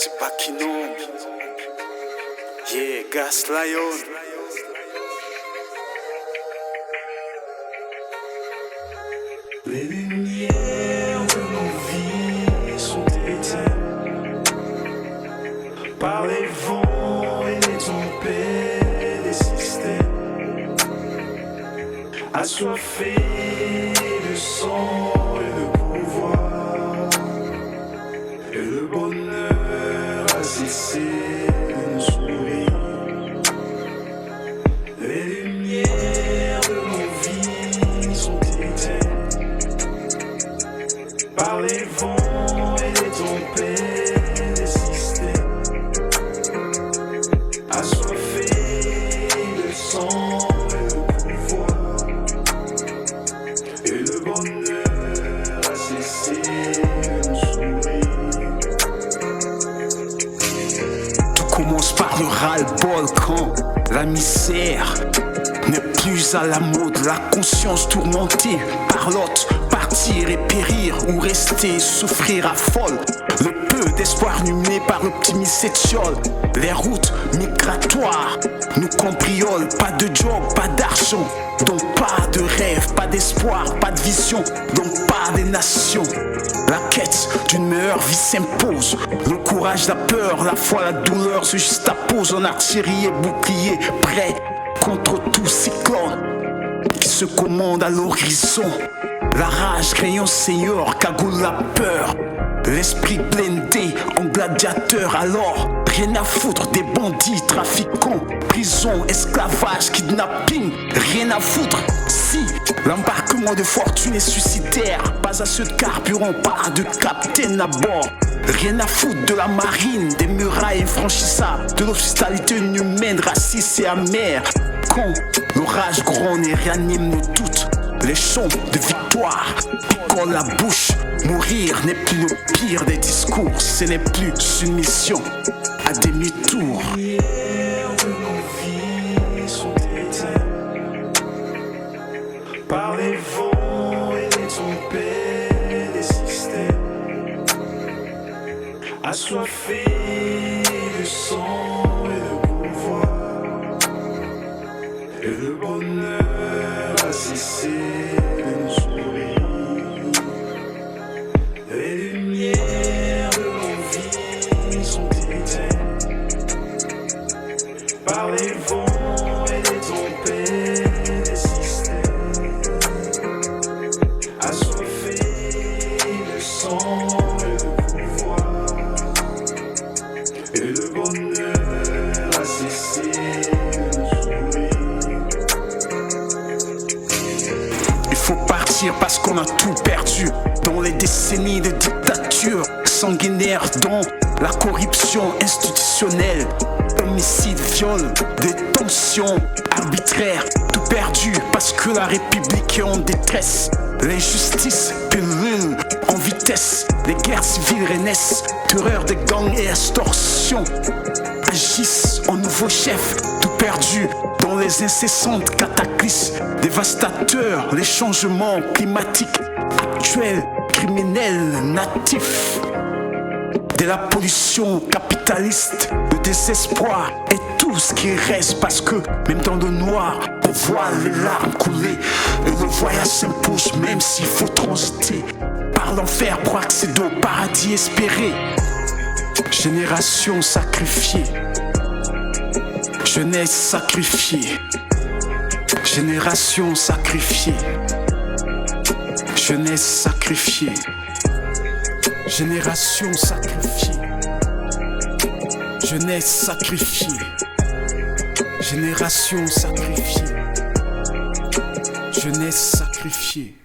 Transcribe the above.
C'est pas qui non. Yeah, Gas Lion. Les lumières de nos vies sont éteintes par les vents et les tempêtes des systèmes, assoiffés de sang et de pouvoir, et le bonheur a cessé de nous sourire. Les lumières de nos vies sont éteintes par les vents et les tempêtes des systèmes, assoiffés de sang et de pouvoir, et le bonheur a cessé de nous sourire. Tout commence par le ras-le-bol quand la misère n'est plus à la mode, la conscience tourmentée par l'autre, partir et périr ou rester, souffrir à folle. Le peu d'espoir numé par l'optimisme s'étiole. Les routes migratoires nous cambriolent. Pas de job, pas d'argent, donc pas de rêve, pas d'espoir, pas de vision, donc pas des nations. La quête d'une meilleure vie s'impose. Le courage, la peur, la foi, la douleur se juxtaposent en artillerie et bouclier, prêt contre tout cyclone qui se commande à l'horizon. La rage, crayon seigneur, cagoule la peur. L'esprit blindé en gladiateur, alors rien à foutre des bandits, trafiquants, prison, esclavage, kidnapping, rien à foutre. Si l'embarquement de fortune est suicidaire, pas assez de carburant, pas de capitaine à bord. Rien à foutre de la marine, des murailles infranchissables, de l'hospitalité inhumaine, raciste et amère. Quand l'orage gronde et réanime nos doutes, les chants de victoire picolent la bouche. Mourir n'est plus le pire des discours, ce n'est plus une mission à demi-tour. Les lumières de nos vies sont éteintes par les vents et les tempêtes des systèmes, assoiffés de sang et de pouvoir, et le bonheur a cessé de nous sourire. Les lumières de nos vies sont éteintes par les vents et les tempêtes des systèmes, assoiffés de sang et de pouvoir, et le bonheur a cessé de nous sourire. Il faut partir parce qu'on a tout perdu dans les décennies de dictature sanguinaire, dans la corruption institutionnelle, homicide, viol, détention arbitraire, tout perdu parce que la République est en détresse. L'injustice pullule en vitesse, les guerres civiles renaissent, terreur des gangs et extorsion agissent en nouveaux chefs, tout perdu dans les incessantes cataclysmes dévastateurs, les changements climatiques actuels, criminels, natifs, de la pollution capitaliste, le désespoir et tout ce qui reste parce que même dans le noir, on voit les larmes couler et le voyage s'impose même s'il faut transiter par l'enfer pour accéder au paradis espéré. Génération sacrifiée, jeunesse sacrifiée, génération sacrifiée, jeunesse sacrifiée, génération sacrifiée, jeunesse sacrifiée, génération sacrifiée, jeunesse sacrifiée.